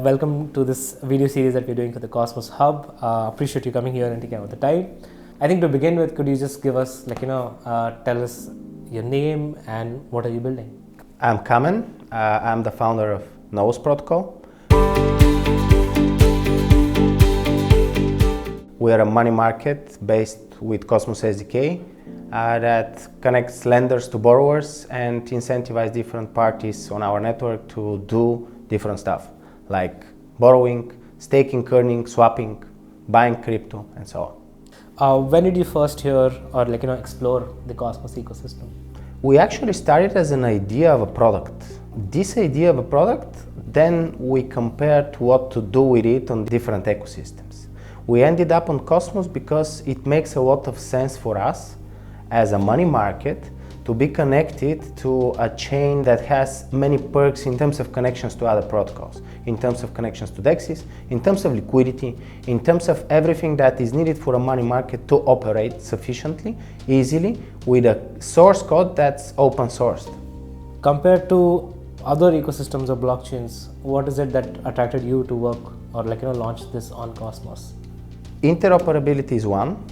Welcome to this video series that we're doing for the Cosmos Hub. Appreciate you coming here and taking out the time. I think to begin with, could you just give us, tell us your name and what are you building? I'm Kamen. I'm the founder of Nolus protocol. We are a money market based with Cosmos SDK that connects lenders to borrowers and incentivizes different parties on our network to do different stuff like borrowing, staking, earning, swapping, buying crypto, and so on. When did you first hear or explore the Cosmos ecosystem? We actually started as an idea of a product. This idea of a product, then we compared what to do with it on different ecosystems. We ended up on Cosmos because it makes a lot of sense for us as a money market to be connected to a chain that has many perks in terms of connections to other protocols, in terms of connections to DEXs, in terms of liquidity, in terms of everything that is needed for a money market to operate sufficiently, easily, with a source code that's open sourced. Compared to other ecosystems of blockchains, what is it that attracted you to work or launch this on Cosmos? Interoperability is one.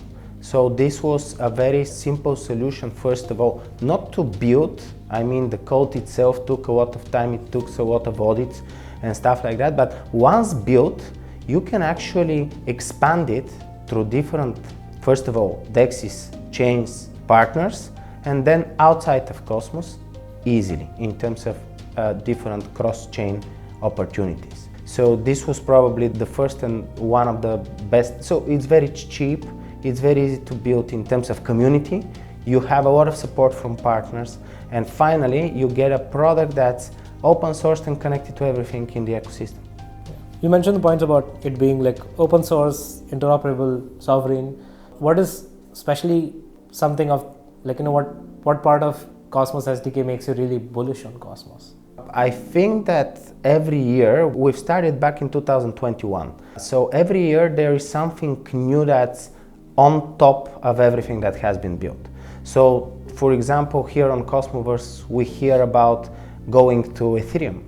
So this was a very simple solution, first of all, not to build. I mean, the code itself took a lot of time, it took a lot of audits and stuff like that. But once built, you can actually expand it through different, first of all, DEXs, chains, partners, and then outside of Cosmos, easily, in terms of different cross-chain opportunities. So this was probably the first and one of the best. So it's very cheap. It's very easy to build in terms of community. You have a lot of support from partners. And finally, you get a product that's open sourced and connected to everything in the ecosystem. You mentioned the points about it being open source, interoperable, sovereign. What is especially something of what part of Cosmos SDK makes you really bullish on Cosmos? I think that every year, we've started back in 2021. So every year there is something new that's on top of everything that has been built. So, for example, here on Cosmoverse, we hear about going to Ethereum,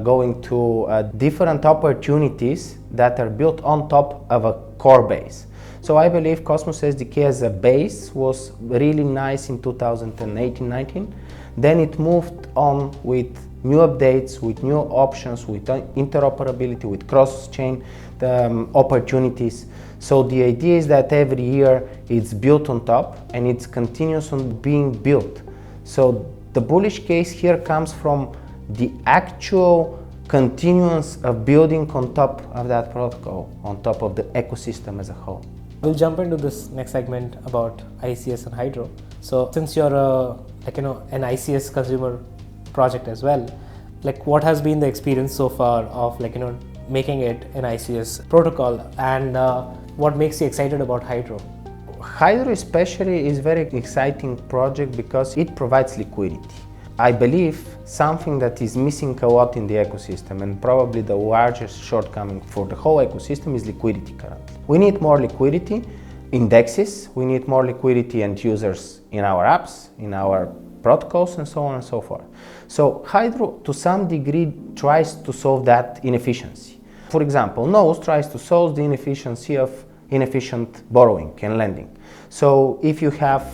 going to different opportunities that are built on top of a core base. So I believe Cosmos SDK as a base was really nice in 2018-19. Then it moved on with new updates, with new options, with interoperability, with cross-chain opportunities. So the idea is that every year it's built on top and it's continuous on being built. So the bullish case here comes from the actual continuance of building on top of that protocol, on top of the ecosystem as a whole. We'll jump into this next segment about ICS and Hydro. So since you're an ICS consumer project as well, what has been the experience so far of making it an ICS protocol, and what makes you excited about Hydro? Hydro especially is a very exciting project because it provides liquidity. I believe something that is missing a lot in the ecosystem, and probably the largest shortcoming for the whole ecosystem, is liquidity currently. We need more liquidity in DEXs, we need more liquidity and users in our apps, in our protocols, and so on and so forth. So Hydro to some degree tries to solve that inefficiency. For example, Nolus tries to solve the inefficiency of inefficient borrowing and lending. So if you have,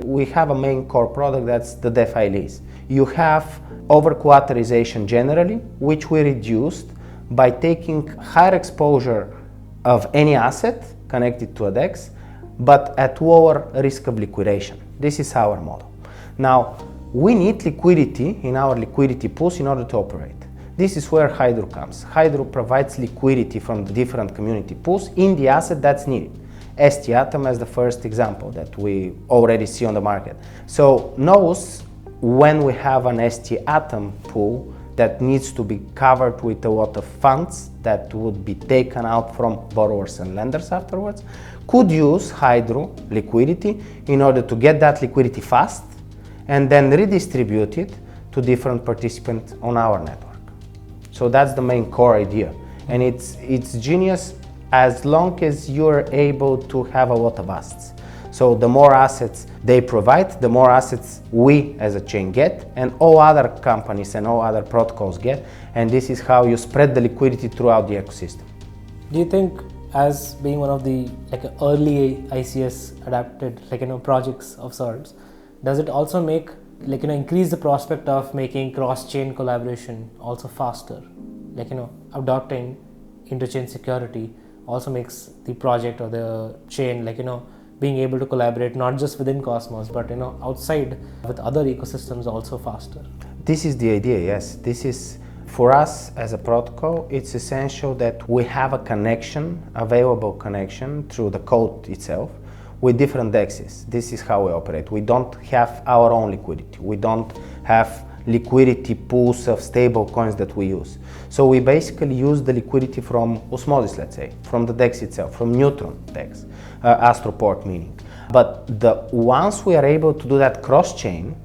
we have a main core product that's the DeFi lease. You have over-collateralization generally, which we reduced by taking higher exposure of any asset connected to a DEX, but at lower risk of liquidation. This is our model. Now, we need liquidity in our liquidity pools in order to operate. This is where Hydro comes. Hydro provides liquidity from the different community pools in the asset that's needed. ST ATOM as the first example that we already see on the market. So Nolus, when we have an ST ATOM pool that needs to be covered with a lot of funds that would be taken out from borrowers and lenders afterwards, could use Hydro liquidity in order to get that liquidity fast and then redistribute it to different participants on our network. So that's the main core idea. And it's genius as long as you're able to have a lot of assets. So the more assets they provide, the more assets we as a chain get, and all other companies and all other protocols get, and this is how you spread the liquidity throughout the ecosystem. Do you think, as being one of the early ICS adapted projects of sorts, does it also make increase the prospect of making cross-chain collaboration also faster? Adopting interchain security also makes the project or the chain being able to collaborate not just within Cosmos but outside with other ecosystems also faster. This is the idea, yes. This is, for us as a protocol, it's essential that we have a connection, available connection through the code itself with different DEXs. This is how we operate. We don't have our own liquidity. We don't have liquidity pools of stable coins that we use. So we basically use the liquidity from Osmosis, let's say, from the DEX itself, from Neutron DEX, Astroport meaning. But once we are able to do that cross-chain,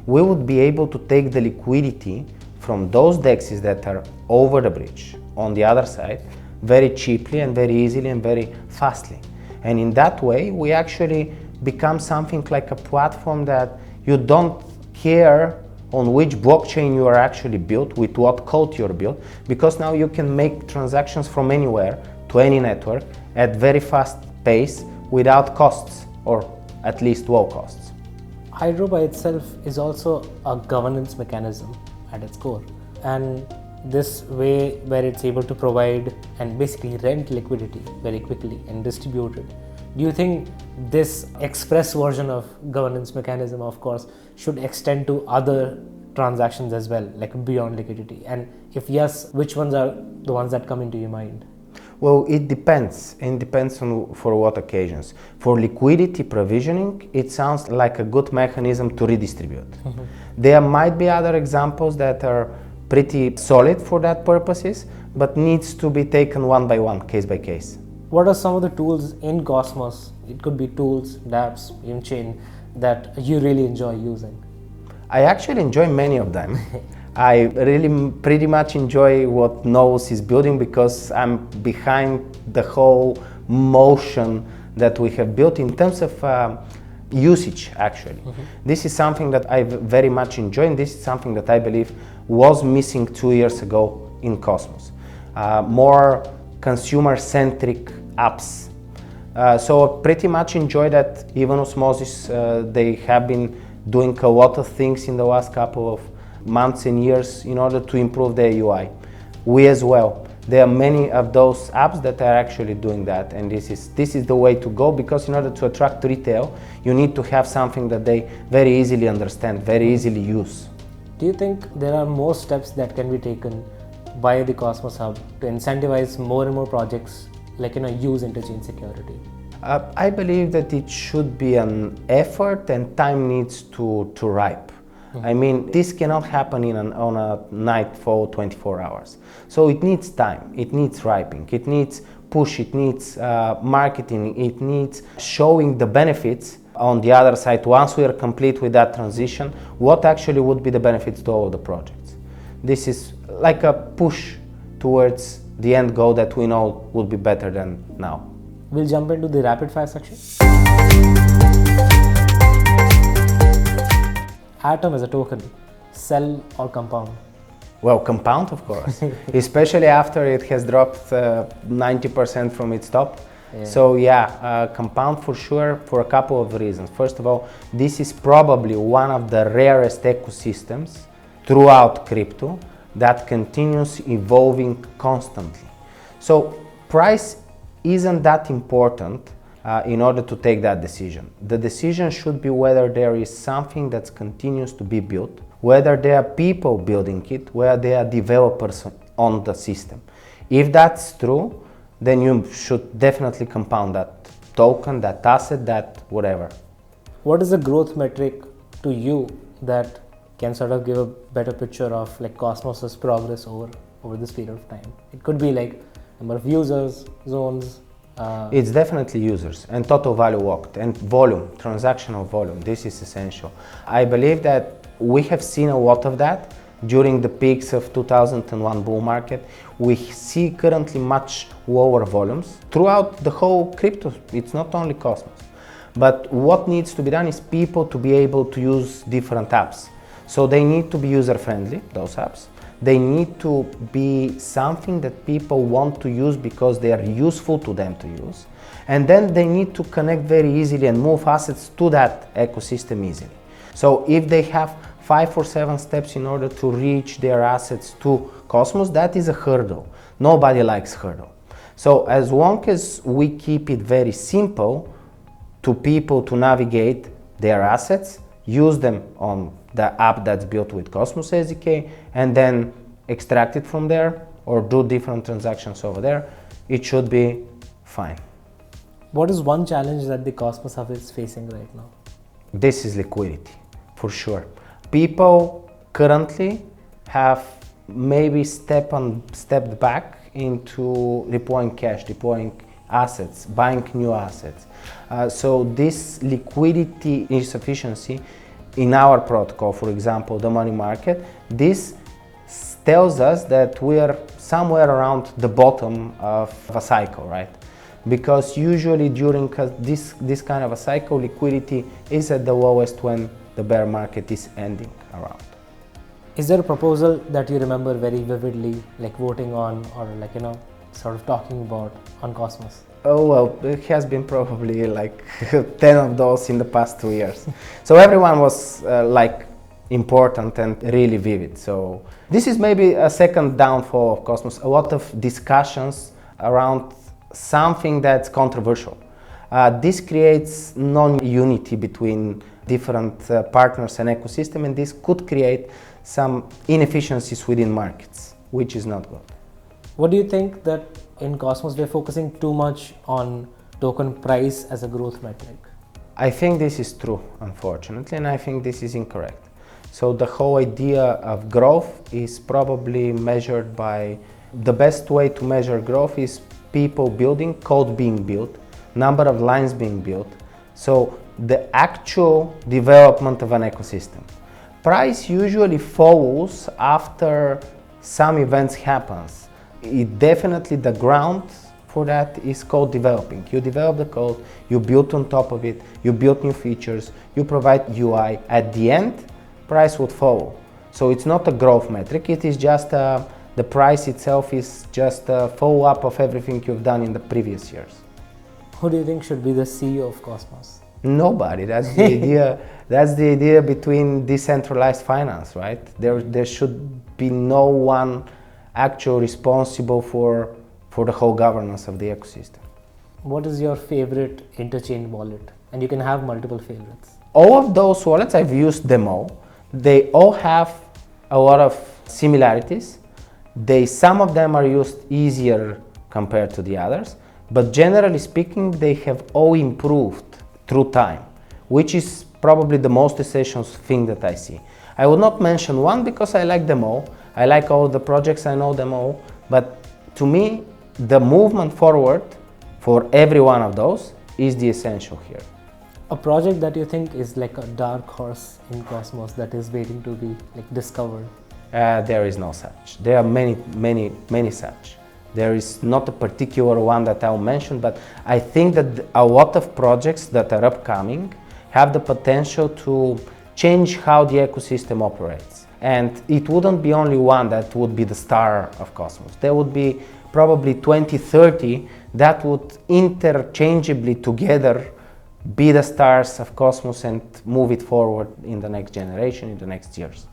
we would be able to take the liquidity from those DEXs that are over the bridge on the other side very cheaply and very easily and very fastly. And in that way, we actually become something like a platform that you don't care on which blockchain you are actually built, with what code you're built, because now you can make transactions from anywhere to any network at very fast pace without costs, or at least low costs. Hydro by itself is also a governance mechanism at its core, and this way where it's able to provide and basically rent liquidity very quickly and distribute it. Do you think this express version of governance mechanism, of course, should extend to other transactions as well, beyond liquidity? And if yes, which ones are the ones that come into your mind? Well, it depends. It depends on for what occasions. For liquidity provisioning, it sounds like a good mechanism to redistribute. Mm-hmm. There might be other examples that are pretty solid for that purposes, but needs to be taken one by one, case by case. What are some of the tools in Cosmos? It could be tools, dApps, even chain, that you really enjoy using. I actually enjoy many of them. I really pretty much enjoy what Nolus is building because I'm behind the whole motion that we have built in terms of usage, actually. Mm-hmm. This is something that I very much enjoy, and this is something that I believe was missing 2 years ago in Cosmos. More consumer-centric apps. So I pretty much enjoy that. Even Osmosis, they have been doing a lot of things in the last couple of months and years in order to improve their UI. We as well. There are many of those apps that are actually doing that, and this is the way to go, because in order to attract retail, you need to have something that they very easily understand, very easily use. Do you think there are more steps that can be taken by the Cosmos Hub to incentivize more and more projects use interchain security? I believe that it should be an effort, and time needs to ripe. Mm-hmm. I mean, this cannot happen on a night for 24 hours. So it needs time, it needs ripening, it needs push, it needs marketing, it needs showing the benefits on the other side. Once we are complete with that transition, what actually would be the benefits to all the projects? This is like a push towards the end goal that we know would be better than now. We'll jump into the rapid fire section. Atom as a token, sell or compound? Well, compound, of course, especially after it has dropped 90% from its top. Yeah. So yeah, compound for sure, for a couple of reasons. First of all, this is probably one of the rarest ecosystems throughout crypto that continues evolving constantly. So price isn't that important in order to take that decision. The decision should be whether there is something that continues to be built, whether there are people building it, whether there are developers on the system. If that's true, then you should definitely compound that token, that asset, that whatever. What is the growth metric to you that can sort of give a better picture of Cosmos's progress over this period of time? It could be number of users, zones. It's definitely users and total value locked and volume, transactional volume. This is essential. I believe that we have seen a lot of that during the peaks of 2001 bull market. We see currently much lower volumes throughout the whole crypto. It's not only Cosmos, But what needs to be done is people to be able to use different apps. So they need to be user-friendly, those apps. They need to be something that people want to use because they are useful to them to use. And then they need to connect very easily and move assets to that ecosystem easily. So if they have 5 or 7 steps in order to reach their assets to Cosmos, that is a hurdle. Nobody likes hurdle. So as long as we keep it very simple to people to navigate their assets, use them on the app that's built with Cosmos SDK, and then extract it from there or do different transactions over there, it should be fine. What is one challenge that the Cosmos Hub is facing right now? This is liquidity, for sure. People currently have maybe stepped back into deploying cash, deploying assets, buying new assets. So this liquidity insufficiency in our protocol, for example, the money market, this tells us that we are somewhere around the bottom of a cycle, right? Because usually during this kind of a cycle, liquidity is at the lowest when the bear market is ending around. Is there a proposal that you remember very vividly, like voting on or like, sort of talking about on Cosmos? Oh, well, it has been probably like 10 of those in the past 2 years. So everyone was like important and really vivid. So this is maybe a second downfall of Cosmos, a lot of discussions around something that's controversial. This creates non-unity between different partners and ecosystem, and this could create some inefficiencies within markets, which is not good. What do you think that in Cosmos we're focusing too much on token price as a growth metric? I think this is true, unfortunately, and I think this is incorrect. So the whole idea of growth is probably measured by, the best way to measure growth is people building, code being built, number of lines being built. So the actual development of an ecosystem. Price usually follows after some events happens. It definitely, the ground for that is code developing. You develop the code, you build on top of it, you build new features, you provide UI. At the end, price would follow. So it's not a growth metric, it is just the price itself is just a follow-up of everything you've done in the previous years. Who do you think should be the CEO of Cosmos? Nobody. That's the idea. That's the idea between decentralized finance, right? There should be no one actually responsible for the whole governance of the ecosystem. What is your favorite interchain wallet? And you can have multiple favorites. All of those wallets, I've used them all. They all have a lot of similarities. Some of them are used easier compared to the others, but generally speaking, they have all improved through time, which is probably the most essential thing that I see. I would not mention one because I like them all. I like all the projects, I know them all, but to me, the movement forward for every one of those is the essential here. A project that you think is like a dark horse in Cosmos that is waiting to be like discovered? There is no such. There are many such. There is not a particular one that I'll mention, but I think that a lot of projects that are upcoming have the potential to change how the ecosystem operates. And it wouldn't be only one that would be the star of Cosmos. There would be probably 20, 30 that would interchangeably together be the stars of Cosmos and move it forward in the next generation, in the next years.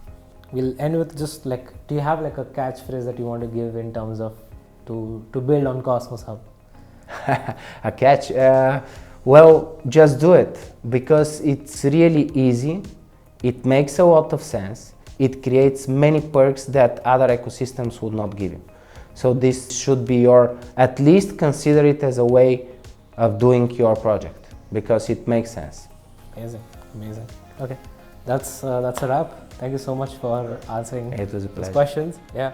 We'll end with just like, do you have like a catchphrase that you want to give in terms of to build on Cosmos Hub? A catch? Well, just do it, because it's really easy, it makes a lot of sense, it creates many perks that other ecosystems would not give you. So this should be at least consider it as a way of doing your project, because it makes sense. Amazing. Okay, that's a wrap. Thank you so much for answering It was a pleasure. these questions. Yeah.